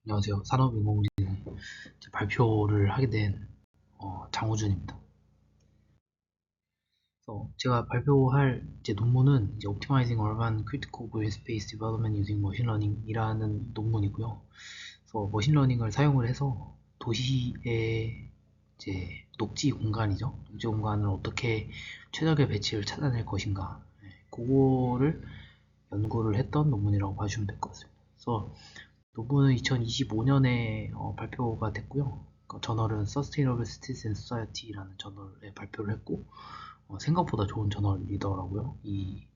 안녕하세요. 산업인공지능 발표를 하게 된 장우준입니다. 그래서 제가 발표할 논문은 Optimizing Urban Critical Green Space Development Using Machine Learning이라는 논문이고요. 그래서 머신러닝을 사용을 해서 도시의 녹지 공간이죠. 녹지 공간을 어떻게 최적의 배치를 찾아낼 것인가. 그거를 연구를 했던 논문이라고 봐주시면 될 것 같습니다. 그래서 논문은 2025년에 발표가 됐고요. 그 저널은 Sustainable Cities and Society라는 저널에 발표를 했고 생각보다 좋은 저널이더라고요. 이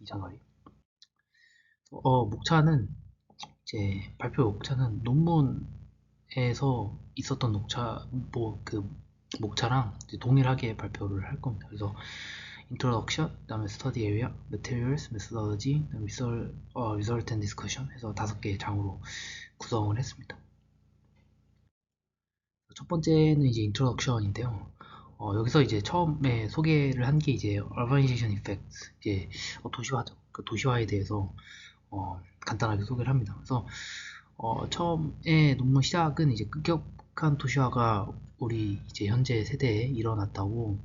저널이. 목차는 발표 목차는 논문에서 있었던 목차랑 동일하게 발표를 할 겁니다. 그래서 Introduction, 그다음에 Study Area, Materials, Methodology, Result and Discussion 해서 5개의 장으로 구성을 했습니다. 첫 번째는 이제 인트로덕션인데요. 여기서 이제 처음에 소개를 한 게 이제 Urbanization Effects, 도시화죠. 그 도시화에 대해서 간단하게 소개를 합니다. 그래서 처음에 논문 시작은 이제 급격한 도시화가 우리 이제 현재 세대에 일어났다고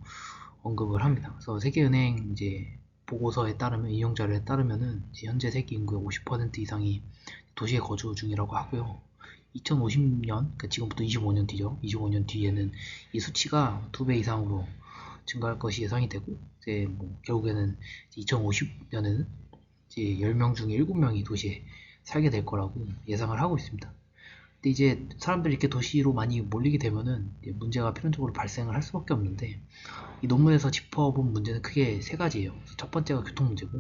언급을 합니다. 그래서 세계은행 이제 보고서에 따르면 인용 자료에 따르면은 이제 현재 세계 인구의 50% 이상이 도시에 거주 중이라고 하고요. 2050년, 그러니까 지금부터 25년 뒤죠. 25년 뒤에는 이 수치가 2배 이상으로 증가할 것이 예상이 되고, 이제 뭐 결국에는 2050년에는 이제 10명 중에 7명이 도시에 살게 될 거라고 예상을 하고 있습니다. 근데 이제 사람들이 이렇게 도시로 많이 몰리게 되면은 문제가 필연적으로 발생을 할 수밖에 없는데, 이 논문에서 짚어본 문제는 크게 3가지예요. 첫 번째가 교통 문제고,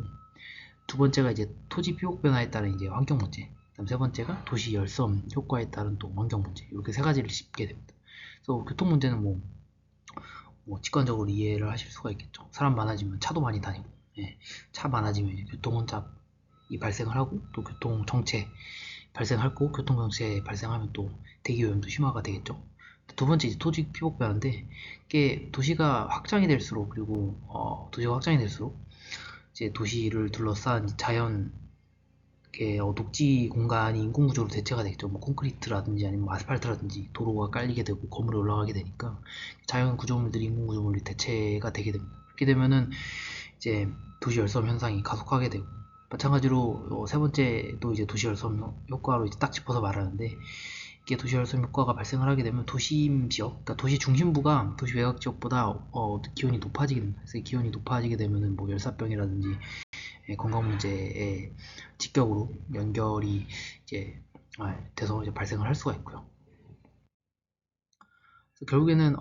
두 번째가 이제 토지 피복 변화에 따른 이제 환경 문제, 그다음 세 번째가 도시 열섬 효과에 따른 또 환경 문제, 이렇게 3가지를 짚게 됩니다. 그래서 교통 문제는 직관적으로 이해를 하실 수가 있겠죠. 사람 많아지면 차도 많이 다니고, 차 많아지면 이제 교통 혼잡이 발생을 하고 또 교통 정체 발생하고 교통 정체 발생하면 또 대기 오염도 심화가 되겠죠. 두 번째 이제 토지 피복 변화인데, 이게 도시가 확장이 될수록, 그리고 도시가 확장이 될수록 이제 도시를 둘러싼 자연 녹지 공간이 인공 구조로 대체가 되겠죠. 뭐 콘크리트라든지 아니면 아스팔트라든지 도로가 깔리게 되고 건물이 올라가게 되니까 자연 구조물들이 인공 구조물이 대체가 되게 됩니다. 그렇게 되면은 이제 도시 열섬 현상이 가속하게 되고, 마찬가지로 세 번째도 이제 도시 열섬 효과로 이제 딱 짚어서 말하는데, 이게 도시 열섬 효과가 발생을 하게 되면 도심 지역, 그러니까 도시 중심부가 도시 외곽 지역보다 기온이 높아지게 됩니다. 그래서 기온이 높아지게 되면은 뭐 열사병이라든지 건강 문제에 직격으로 연결이 이제 돼서 이제 발생을 할 수가 있고요. 그래서 결국에는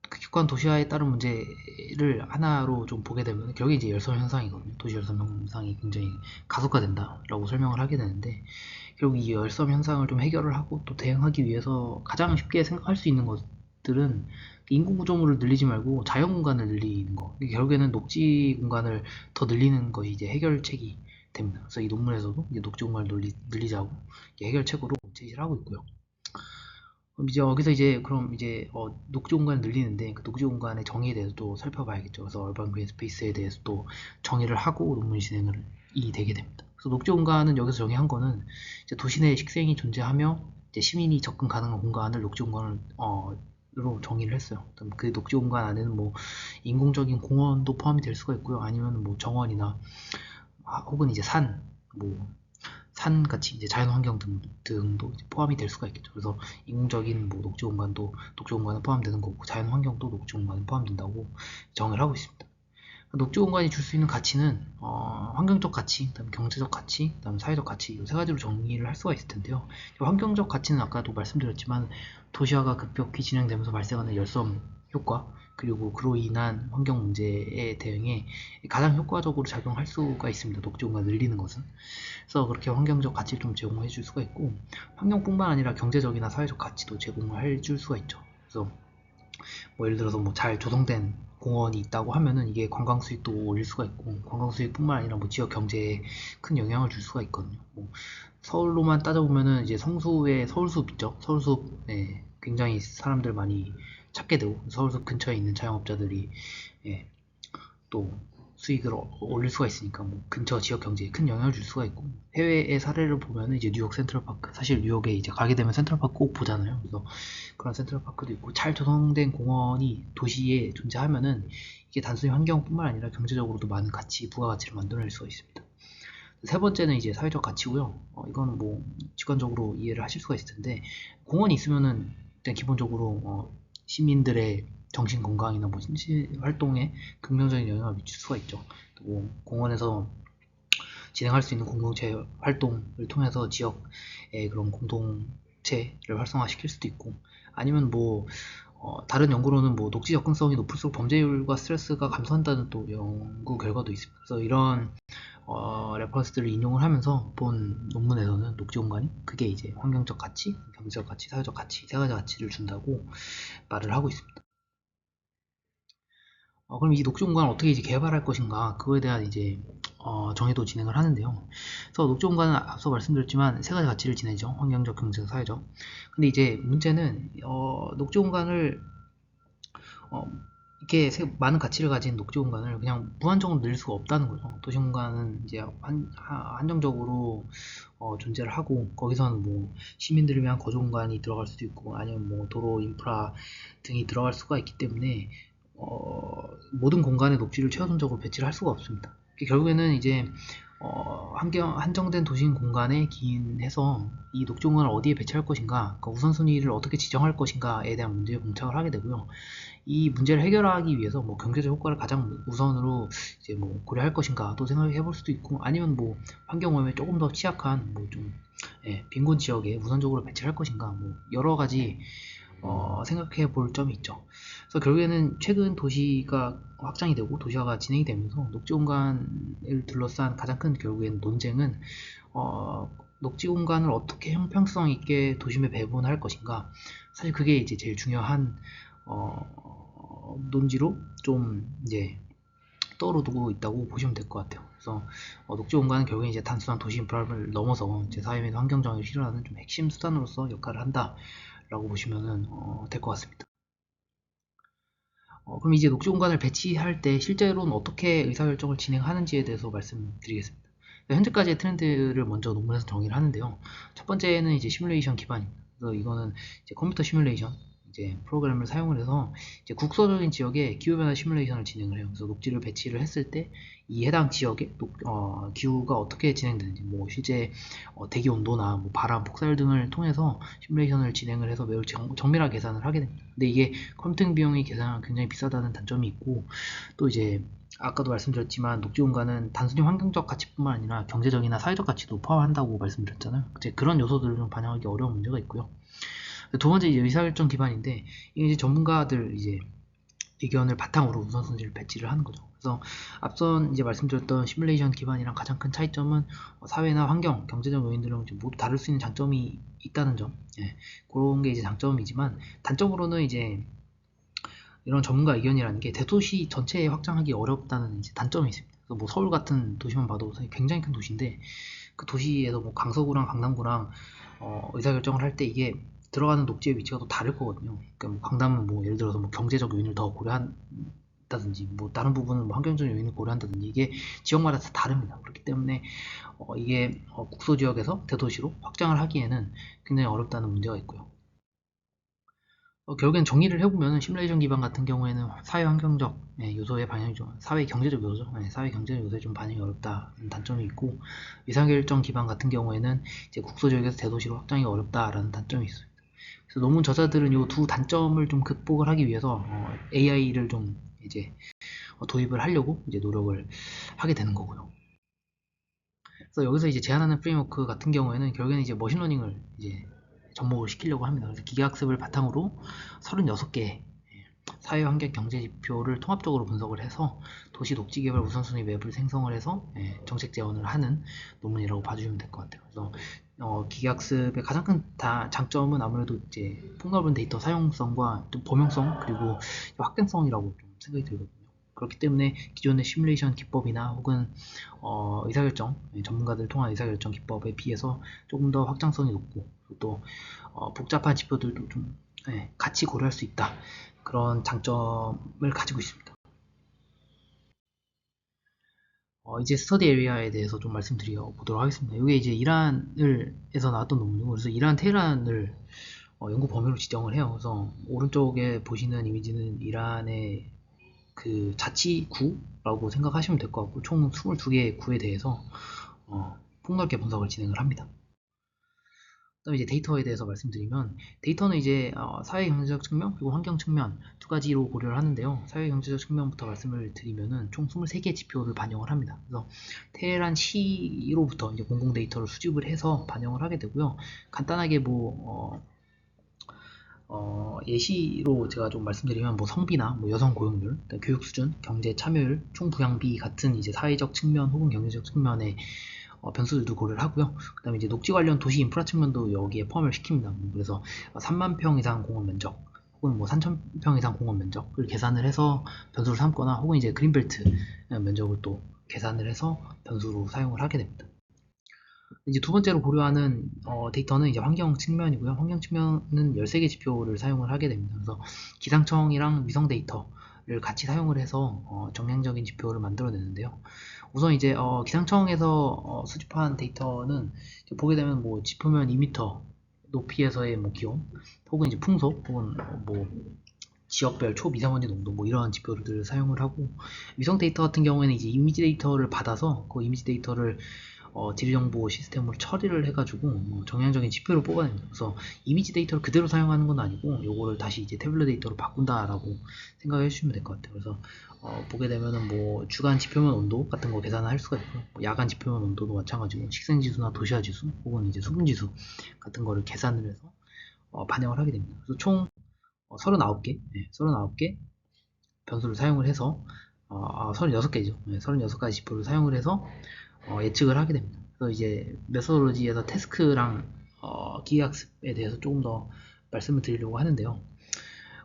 급격한 도시화에 따른 문제를 하나로 좀 보게 되면 결국에 이제 열섬 현상이거든요. 도시 열섬 현상이 굉장히 가속화된다라고 설명을 하게 되는데, 결국 이 열섬 현상을 좀 해결을 하고 또 대응하기 위해서 가장 쉽게 생각할 수 있는 것들은 인공 구조물을 늘리지 말고 자연 공간을 늘리는 거. 결국에는 녹지 공간을 더 늘리는 것이 이제 해결책이 됩니다. 그래서 이 논문에서도 이제 녹지 공간을 늘리자고 해결책으로 제시를 하고 있고요. 그럼 이제 여기서 이제 그럼 이제 녹지 공간을 늘리는데 그 녹지 공간의 정의에 대해서 또 살펴봐야겠죠. 그래서 얼반 그린 스페이스에 대해서 또 정의를 하고 논문 진행을 되게 됩니다. 그래서 녹지 공간은 여기서 정의한 거는 이제 도시 내에 식생이 존재하며 이제 시민이 접근 가능한 공간을 녹지 공간을 로 정의를 했어요. 그 녹지 공간 안에는 뭐 인공적인 공원도 포함이 될 수가 있고요. 아니면 뭐 정원이나 혹은 이제 뭐 산같이 이제 자연환경 등도 이제 포함이 될 수가 있겠죠. 그래서 인공적인 뭐 녹지 공간에 포함되는 거고, 자연환경도 녹지 공간에 포함된다고 정의를 하고 있습니다. 녹지 공간이 줄 수 있는 가치는 환경적 가치, 그다음에 경제적 가치, 그다음에 사회적 가치, 이 3가지로 정의를 할 수가 있을 텐데요. 환경적 가치는 아까도 말씀드렸지만 도시화가 급격히 진행되면서 발생하는 열섬 효과, 그리고 그로 인한 환경 문제에 대응에 가장 효과적으로 작용할 수가 있습니다. 녹지 공간을 늘리는 것은. 그래서 그렇게 환경적 가치를 좀 제공해 줄 수가 있고, 환경뿐만 아니라 경제적이나 사회적 가치도 제공을 해줄 수가 있죠. 그래서 뭐 예를 들어서 뭐 잘 조성된 공원이 있다고 하면은 이게 관광 수익도 올릴 수가 있고, 관광 수익뿐만 아니라 뭐 지역 경제에 큰 영향을 줄 수가 있거든요. 뭐 서울로만 따져보면은 이제 성수의 서울숲 있죠. 서울숲, 굉장히 사람들 많이 찾게 되고, 서울숲 근처에 있는 자영업자들이 또 수익을 올릴 수가 있으니까 뭐 근처 지역 경제에 큰 영향을 줄 수가 있고, 해외의 사례를 보면은 이제 뉴욕 센트럴파크, 사실 뉴욕에 이제 가게 되면 센트럴파크 꼭 보잖아요. 그래서 그런 센트럴파크도 있고, 잘 조성된 공원이 도시에 존재하면은 이게 단순히 환경뿐만 아니라 경제적으로도 많은 가치, 부가가치를 만들어낼 수가 있습니다. 세 번째는 이제 사회적 가치고요. 이거는 뭐 직관적으로 이해를 하실 수가 있을 텐데, 공원이 있으면은 일단 기본적으로 시민들의 정신 건강이나 뭐 신체 활동에 긍정적인 영향을 미칠 수가 있죠. 또 공원에서 진행할 수 있는 공동체 활동을 통해서 지역의 그런 공동체를 활성화시킬 수도 있고, 아니면 뭐 다른 연구로는 뭐 녹지 접근성이 높을수록 범죄율과 스트레스가 감소한다는 또 연구 결과도 있습니다. 그래서 이런 레퍼런스들을 인용을 하면서 본 논문에서는 녹지 공간이 그게 이제 환경적 가치, 경제적 가치, 사회적 가치, 세 가지 가치를 준다고 말을 하고 있습니다. 그럼 이 녹지 공간을 어떻게 이제 개발할 것인가, 그거에 대한 이제 정의도 진행을 하는데요. 그래서 녹지 공간은 앞서 말씀드렸지만 세 가지 가치를 지내죠. 환경적, 경제적, 사회적. 근데 이제 문제는 녹지 공간을 어, 이렇게 많은 가치를 가진 녹지 공간을 그냥 무한정으로 늘 수가 없다는 거죠. 도시 공간은 이제 한정적으로 존재를 하고, 거기서는 뭐 시민들을 위한 거주 공간이 들어갈 수도 있고, 아니면 뭐 도로 인프라 등이 들어갈 수가 있기 때문에 모든 공간에 녹지를 최우선적으로 배치를 할 수가 없습니다. 결국에는 이제 한정된 도심 공간에 기인해서 이 녹지 공간을 어디에 배치할 것인가, 그 우선순위를 어떻게 지정할 것인가에 대한 문제에 봉착을 하게 되고요. 이 문제를 해결하기 위해서 뭐 경제적 효과를 가장 우선으로 이제 뭐 고려할 것인가도 생각해 볼 수도 있고, 아니면 뭐 환경 오염에 조금 더 취약한 뭐 좀 빈곤 지역에 우선적으로 배치할 것인가, 뭐 여러 가지 생각해 볼 점이 있죠. 그래서 결국에는 최근 도시가 확장이 되고 도시화가 진행이 되면서 녹지 공간을 둘러싼 가장 큰 결국에는 논쟁은 녹지 공간을 어떻게 형평성 있게 도심에 배분할 것인가, 사실 그게 이제 제일 중요한 논지로 좀 이제 떠오르고 있다고 보시면 될 것 같아요. 그래서 녹지 공간은 결국에 이제 단순한 도시 인프라를 넘어서 이제 사회 및 환경 정의를 실현하는 좀 핵심 수단으로서 역할을 한다라고 보시면 될 것 같습니다. 그럼 이제 녹지 공간을 배치할 때 실제로는 어떻게 의사결정을 진행하는지에 대해서 말씀드리겠습니다. 현재까지의 트렌드를 먼저 논문에서 정의를 하는데요. 첫 번째는 이제 시뮬레이션 기반입니다. 그래서 이거는 이제 컴퓨터 시뮬레이션, 이제 프로그램을 사용을 해서 이제 국소적인 지역에 기후변화 시뮬레이션을 진행을 해요. 그래서 녹지를 배치를 했을 때 이 해당 지역의 기후가 어떻게 진행되는지, 뭐 실제 대기 온도나 뭐 바람, 폭설 등을 통해서 시뮬레이션을 진행을 해서 매우 정밀하게 계산을 하게 됩니다. 근데 이게 컴퓨팅 비용이 굉장히 비싸다는 단점이 있고, 또 이제 아까도 말씀드렸지만 녹지 공간은 단순히 환경적 가치뿐만 아니라 경제적이나 사회적 가치도 포함한다고 말씀드렸잖아요. 이제 그런 요소들을 좀 반영하기 어려운 문제가 있고요. 두 번째 이제 의사결정 기반인데, 이게 이제 전문가들 이제 의견을 바탕으로 우선순위를 배치를 하는 거죠. 그래서 앞선 이제 말씀드렸던 시뮬레이션 기반이랑 가장 큰 차이점은 사회나 환경, 경제적 요인들은 모두 다룰 수 있는 장점이 있다는 점. 그런 게 이제 장점이지만, 단점으로는 이제 이런 전문가 의견이라는 게 대도시 전체에 확장하기 어렵다는 이제 단점이 있습니다. 그래서 뭐 서울 같은 도시만 봐도 굉장히 큰 도시인데, 그 도시에서 뭐 강서구랑 강남구랑 의사결정을 할 때 이게 들어가는 녹지의 위치가 또 다를 거거든요. 그러니까 뭐 강남은 뭐 예를 들어서 뭐 경제적 요인을 더 고려한다든지, 뭐 다른 부분은 뭐 환경적 요인을 고려한다든지, 이게 지역마다 다 다릅니다. 그렇기 때문에 이게 국소 지역에서 대도시로 확장을 하기에는 굉장히 어렵다는 문제가 있고요. 결국엔 정리를 해보면 시뮬레이션 기반 같은 경우에는 사회 환경적 요소의 반영이 좀, 사회 경제적 요소죠. 사회 경제적 요소에 좀 반영이 어렵다는 단점이 있고, 의사결정 기반 같은 경우에는 이제 국소 지역에서 대도시로 확장이 어렵다라는 단점이 있어요. 그래서 논문 저자들은 이 두 단점을 좀 극복을 하기 위해서 AI를 좀 이제 도입을 하려고 이제 노력을 하게 되는 거고요. 그래서 여기서 이제 제안하는 프레임워크 같은 경우에는 결국에는 이제 머신러닝을 이제 접목을 시키려고 합니다. 그래서 기계학습을 바탕으로 36개의 사회 환경 경제 지표를 통합적으로 분석을 해서 도시 녹지 개발 우선순위 맵을 생성을 해서 정책 제언을 하는 논문이라고 봐주시면 될 것 같아요. 그래서 기계학습의 가장 큰 장점은 아무래도 이제 폭넓은 데이터 사용성과 좀 범용성, 그리고 확대성이라고 좀 생각이 들거든요. 그렇기 때문에 기존의 시뮬레이션 기법이나 혹은 의사결정, 전문가들 통한 의사결정 기법에 비해서 조금 더 확장성이 높고, 또 복잡한 지표들도 좀 같이 고려할 수 있다, 그런 장점을 가지고 있습니다. 이제 스터디 에리아에 대해서 좀 말씀드려 보도록 하겠습니다. 이게 이제 이란에서 나왔던 논문이고, 그래서 이란 테헤란을 연구 범위로 지정을 해요. 그래서 오른쪽에 보시는 이미지는 이란의 그 자치구라고 생각하시면 될 것 같고, 총 22개의 구에 대해서 폭넓게 분석을 진행을 합니다. 그다음에 이제 데이터에 대해서 말씀드리면, 데이터는 이제 사회 경제적 측면 그리고 환경 측면 두 가지로 고려를 하는데요. 사회 경제적 측면부터 말씀을 드리면은 총 23개 지표를 반영을 합니다. 그래서 테헤란 시로부터 이제 공공 데이터를 수집을 해서 반영을 하게 되고요. 간단하게 예시로 제가 좀 말씀드리면, 성비나 여성 고용률, 교육 수준, 경제 참여율, 총 부양비 같은 이제 사회적 측면 혹은 경제적 측면의 변수들도 고려를 하고요. 그 다음에 이제 녹지 관련 도시 인프라 측면도 여기에 포함을 시킵니다. 그래서 3만 평 이상 공원 면적 혹은 3,000평 이상 공원 면적을 계산을 해서 변수를 삼거나, 혹은 이제 그린벨트 면적을 또 계산을 해서 변수로 사용을 하게 됩니다. 이제 두 번째로 고려하는 데이터는 이제 환경 측면이고요. 환경 측면은 13개 지표를 사용을 하게 됩니다. 그래서 기상청이랑 위성 데이터를 같이 사용을 해서 정량적인 지표를 만들어내는데요. 우선 이제 기상청에서 수집한 데이터는 보게 되면 지표면 2m 높이에서의 기온, 혹은 이제 풍속, 혹은 지역별 초미세먼지 농도 이러한 지표들을 사용을 하고, 위성 데이터 같은 경우에는 이제 이미지 데이터를 받아서 그 이미지 데이터를 지리정보 시스템으로 처리를 해가지고 정량적인 지표를 뽑아냅니다. 그래서 이미지 데이터를 그대로 사용하는 건 아니고, 요거를 다시 이제 태블릿 데이터로 바꾼다라고 생각해 주시면 될 것 같아요. 그래서 보게 되면은 주간 지표면 온도 같은 거 계산을 할 수가 있고요. 야간 지표면 온도도 마찬가지고, 식생지수나 도시화 지수 혹은 이제 수분 지수 같은 거를 계산을 해서 반영을 하게 됩니다. 그래서 총 39개 변수를 사용을 해서 36개죠. 36가지 지표를 사용을 해서 예측을 하게 됩니다. 그래서 이제 메소로지에서 태스크랑 기계학습에 대해서 조금 더 말씀을 드리려고 하는데요.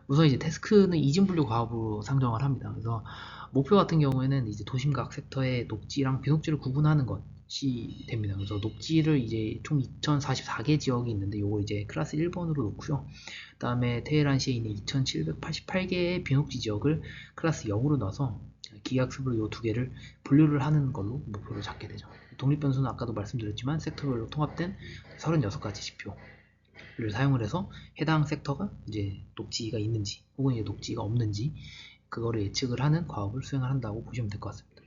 우선 이제 태스크는 이진분류 과업으로 상정을 합니다. 그래서 목표 같은 경우에는 이제 도심 각 섹터의 녹지랑 비녹지를 구분하는 것이 됩니다. 그래서 녹지를 이제 총 2044개 지역이 있는데, 요거 이제 클래스 1번으로 놓고요. 그 다음에 테헤란시에 있는 2788개의 비녹지 지역을 클래스 0으로 넣어서 기계학습으로 요 두 개를 분류를 하는 걸로 목표를 잡게 되죠. 독립변수는 아까도 말씀드렸지만 섹터별로 통합된 36가지 지표를 사용을 해서 해당 섹터가 이제 녹지가 있는지 혹은 이제 녹지가 없는지 그거를 예측을 하는 과업을 수행을 한다고 보시면 될 것 같습니다.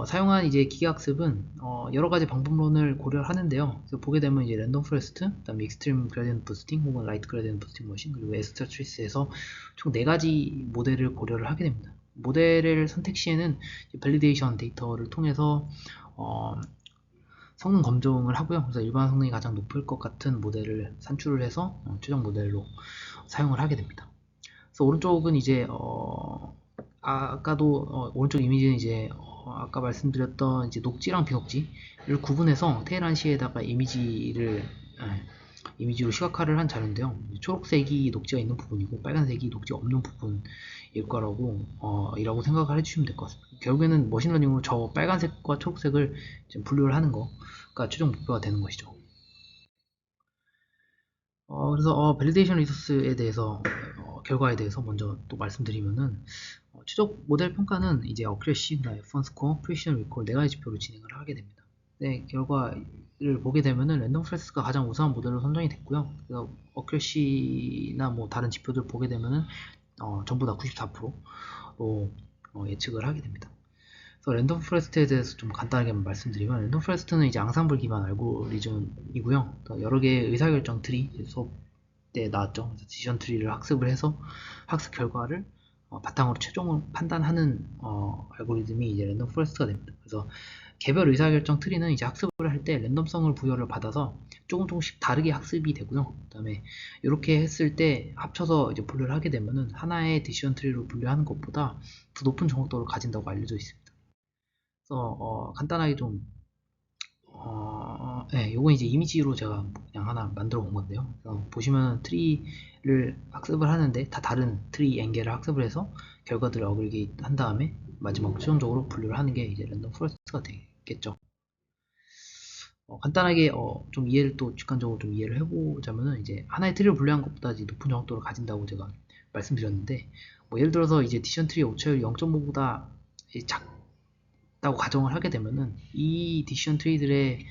사용한 이제 기계학습은 여러 가지 방법론을 고려를 하는데요. 그래서 보게 되면 이제 랜덤 포레스트, 그다음에 익스트림 그레디언트 부스팅 혹은 라이트 그레디언트 부스팅 머신, 그리고 에스터트리스에서 총 4가지 모델을 고려를 하게 됩니다. 모델을 선택 시에는 밸리데이션 데이터를 통해서 성능 검증을 하고요. 그래서 일반 성능이 가장 높을 것 같은 모델을 산출을 해서 최종 모델로 사용을 하게 됩니다. 그래서 오른쪽은 이제 아까도 오른쪽 이미지는 이제 아까 말씀드렸던 이제 녹지랑 비녹지를 구분해서 테헤란시에다가 이미지로 시각화를 한 자료인데요. 초록색이 녹지가 있는 부분이고 빨간색이 녹지가 없는 부분일 거라고 이라고 생각을 해주시면 될 것 같습니다. 결국에는 머신러닝으로 저 빨간색과 초록색을 좀 분류를 하는 거가 최종 목표가 되는 것이죠. 그래서 밸리데이션 리소스에 대해서 결과에 대해서 먼저 또 말씀드리면은, 최적 모델 평가는 이제 어큐레시, F1 스코어, 프리시전 리콜 4가지 지표로 진행을 하게 됩니다. 네, 결과를 보게 되면은 랜덤 포레스트가 가장 우수한 모델로 선정이 됐고요. 그래서 어큐레시나 다른 지표들 보게 되면은 전부 다 94%로 예측을 하게 됩니다. 그래서 랜덤 포레스트에 대해서 좀 간단하게 말씀드리면, 랜덤 포레스트는 이제 앙상블 기반 알고리즘이고요. 여러 개의 의사결정 트리, 수업 때 나왔죠. 디시전 트리를 학습을 해서 학습 결과를 바탕으로 최종 판단하는 알고리즘이 이제 랜덤 포레스트가 됩니다. 그래서 개별 의사결정 트리는 이제 학습을 할 때 랜덤성을 부여를 받아서 조금씩 다르게 학습이 되고요. 그 다음에 이렇게 했을 때 합쳐서 이제 분류를 하게 되면은 하나의 디시전 트리로 분류하는 것보다 더 높은 정확도를 가진다고 알려져 있습니다. 그래서 간단하게 좀 네, 요건 이제 이미지로 제가 그냥 하나 만들어 본 건데요. 보시면 트리를 학습을 하는데 다 다른 트리 앵겔을 학습을 해서 결과들을 어그리게이트 한 다음에 마지막 최종적으로 분류를 하는 게 이제 랜덤 포레스트가 되겠죠. 간단하게 좀 이해를 또 직관적으로 좀 이해를 해보자면은, 이제 하나의 트리를 분류한 것보다 이제 높은 정확도를 가진다고 제가 말씀드렸는데, 예를 들어서 이제 디션 트리의 오차율이 0.5보다 있다고 가정을 하게 되면은 이 디시전 트리들의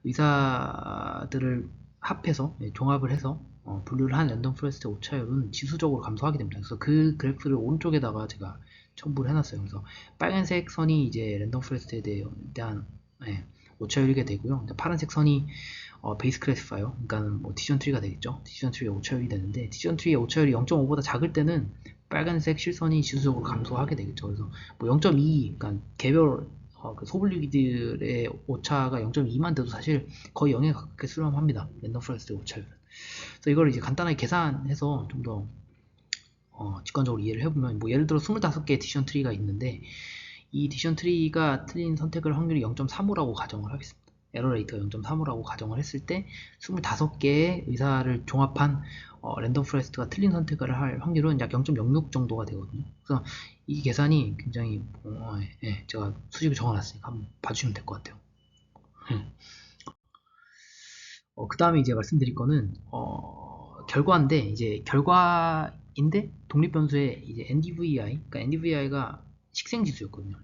의사들을 합해서 종합을 해서 분류를 한 랜덤 포레스트의 오차율은 지수적으로 감소하게 됩니다. 그래서 그 그래프를 오른쪽에다가 제가 첨부를 해놨어요. 그래서 빨간색 선이 이제 랜덤 포레스트에 대한 오차율이게 되고요. 파란색 선이 베이스 클래시파이어, 그러니까 뭐 디시전 트리가 되겠죠. 디시전 트리의 오차율이 되는데 디시전 트리의 오차율이 0.5보다 작을 때는 빨간색 실선이 지수적으로 감소하게 되겠죠. 그래서 뭐 0.2, 그러니까 개별 그 소분류기들의 오차가 0.2만 돼도 사실 거의 0에 가깝게 수렴합니다. 랜덤 포레스트의 오차율은. 그래서 이걸 이제 간단하게 계산해서 좀 더 직관적으로 이해를 해보면, 뭐 예를 들어 25개의 디시전 트리가 있는데 이 디시전 트리가 틀린 선택을 확률이 0.35라고 가정을 하겠습니다. 에러 레이트가 0.35라고 가정을 했을 때 25개의 의사를 종합한 랜덤 포레스트가 틀린 선택을 할 확률은 약 0.06 정도가 되거든요. 그래서 이 계산이 굉장히 제가 수식을 적어놨으니까 한번 봐주시면 될 것 같아요. 그 다음에 이제 말씀드릴 거는 결과인데, 이제 결과인데 독립 변수의 이제 NDVI, 그러니까 NDVI가 식생지수였거든요.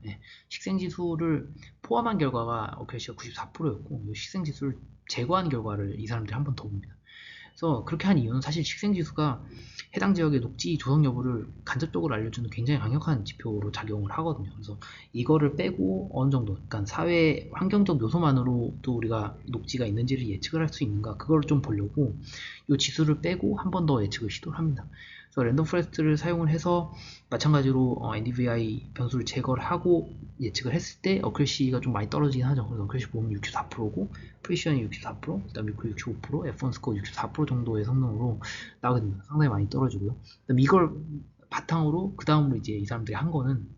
식생지수를 포함한 결과가 어큐레시가 94%였고, 이 식생지수를 제거한 결과를 이 사람들이 한 번 더 봅니다. 그래서 그렇게 한 이유는 사실 식생지수가 해당 지역의 녹지 조성 여부를 간접적으로 알려주는 굉장히 강력한 지표로 작용을 하거든요. 그래서 이거를 빼고 어느 정도, 그러니까 사회 환경적 요소만으로도 우리가 녹지가 있는지를 예측을 할 수 있는가, 그걸 좀 보려고 이 지수를 빼고 한 번 더 예측을 시도를 합니다. 그래서 랜덤 포레스트를 사용을 해서 마찬가지로 NDVI 변수를 제거를 하고 예측을 했을 때 어큐레시가 좀 많이 떨어지긴 하죠. 그래서 어큐레시 보면 64%고 프리시전이 64%, 그 다음에 65%, F1 스코어 64% 정도의 성능으로 나오게 됩니다. 상당히 많이 떨어지고요. 그다음에 이걸 바탕으로 그 다음으로 이제 이 사람들이 한 거는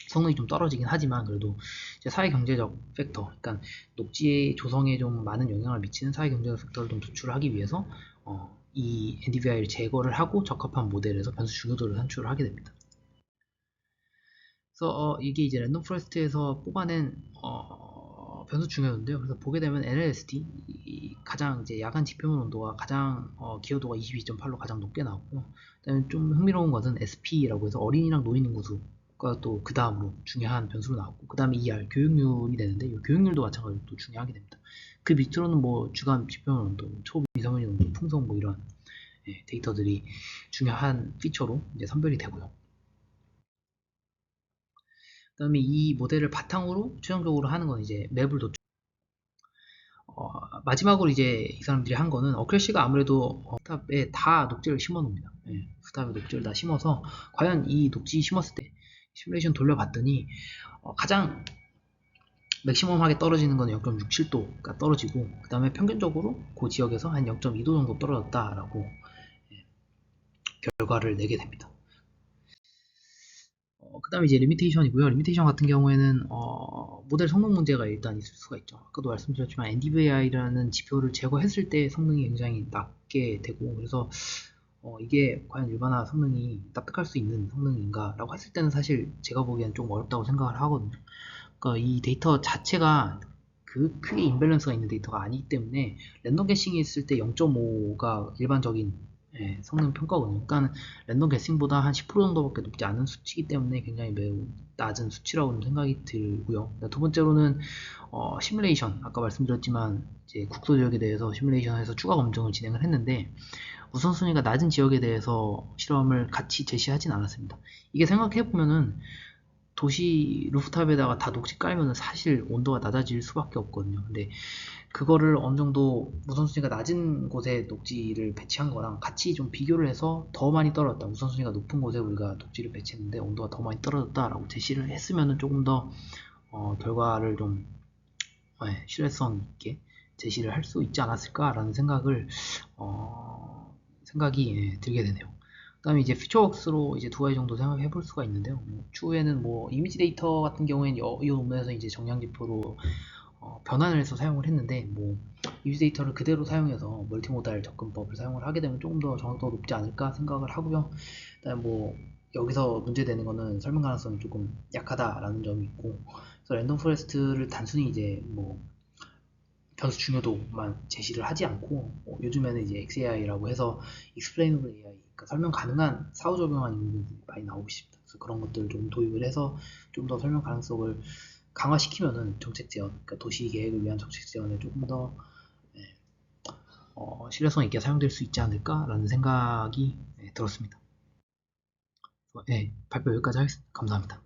성능이 좀 떨어지긴 하지만 그래도 이제 사회경제적 팩터, 그러니까 녹지의 조성에 좀 많은 영향을 미치는 사회경제적 팩터를 좀 도출을 하기 위해서 이 NDVI를 제거를 하고 적합한 모델에서 변수 중요도를 산출을 하게 됩니다. 그래서 이게 이제 랜덤 포레스트에서 뽑아낸 변수 중요도인데요. 그래서 보게 되면 LLST 가장 이제 야간 지표면 온도가 가장 기여도가 22.8로 가장 높게 나왔고요. 그다음에 좀 흥미로운 것은 SP라고 해서 어린이랑 노인 인구수가 또 그 다음으로 중요한 변수로 나왔고, 그 다음에 ER 교육률이 되는데 이 교육률도 마찬가지로 또 중요하게 됩니다. 그 밑으로는 뭐 주간 지표면 온도, 초미세먼지 온도, 풍성 뭐 이런 데이터들이 중요한 피처로 이제 선별이 되고요. 그 다음에 이 모델을 바탕으로 최종적으로 하는 건 이제 맵을 도출. 마지막으로 이제 이 사람들이 한 거는 어크래시가 아무래도 스탑에 다 녹지를 심어 놓습니다. 스탑에 녹지를 다 심어서 과연 이 녹지 심었을 때 시뮬레이션 돌려봤더니 가장 맥시멈하게 떨어지는 건 0.67도가 떨어지고, 그 다음에 평균적으로 그 지역에서 한 0.2도 정도 떨어졌다라고 결과를 내게 됩니다. 그 다음에 이제 리미테이션이고요. 리미테이션 같은 경우에는 모델 성능 문제가 일단 있을 수가 있죠. 아까도 말씀드렸지만 NDVI라는 지표를 제거했을 때 성능이 굉장히 낮게 되고, 그래서 이게 과연 일반화 성능이 납득할 수 있는 성능인가 라고 했을 때는 사실 제가 보기엔 좀 어렵다고 생각을 하거든요. 그러니까 이 데이터 자체가 그 크게 임밸런스가 있는 데이터가 아니기 때문에 랜덤 게싱이 있을 때 0.5가 일반적인 성능 평가거든요. 그러니까 랜덤 게싱보다 한 10% 정도밖에 높지 않은 수치이기 때문에 굉장히 매우 낮은 수치라고 생각이 들고요. 두 번째로는 시뮬레이션, 아까 말씀드렸지만 이제 국소 지역에 대해서 시뮬레이션에서 추가 검증을 진행을 했는데 우선순위가 낮은 지역에 대해서 실험을 같이 제시하진 않았습니다. 이게 생각해보면은 도시 루프탑에다가 다 녹지 깔면은 사실 온도가 낮아질 수밖에 없거든요. 근데 그거를 어느 정도 우선순위가 낮은 곳에 녹지를 배치한 거랑 같이 좀 비교를 해서 더 많이 떨어졌다, 우선순위가 높은 곳에 우리가 녹지를 배치했는데 온도가 더 많이 떨어졌다라고 제시를 했으면은 조금 더 결과를 좀 신뢰성 있게 제시를 할 수 있지 않았을까라는 생각이 들게 되네요. 그 다음에 이제 퓨처웍스로 이제 두 가지 정도 생각해 볼 수가 있는데요. 추후에는 뭐 이미지 데이터 같은 경우에는 이 논문에서 이제 정량지표로 변환을 해서 사용을 했는데, 뭐 이미지 데이터를 그대로 사용해서 멀티모달 접근법을 사용을 하게 되면 조금 더 정확도가 높지 않을까 생각을 하고요. 그다음에 뭐 여기서 문제되는 거는 설명 가능성이 조금 약하다라는 점이 있고, 그래서 랜덤 포레스트를 단순히 이제 뭐 변수 중요도만 제시를 하지 않고 요즘에는 이제 XAI라고 해서 Explainable AI, 그러니까 설명 가능한 상호작용한 인물들이 많이 나오고 있습니다. 그래서 그런 것들을 좀 도입을 해서 좀 더 설명 가능성을 강화시키면은 정책 제언, 그러니까 도시 계획을 위한 정책 제언을 조금 더 예, 신뢰성 있게 사용될 수 있지 않을까라는 생각이 들었습니다. 예, 발표 여기까지 하겠습니다. 감사합니다.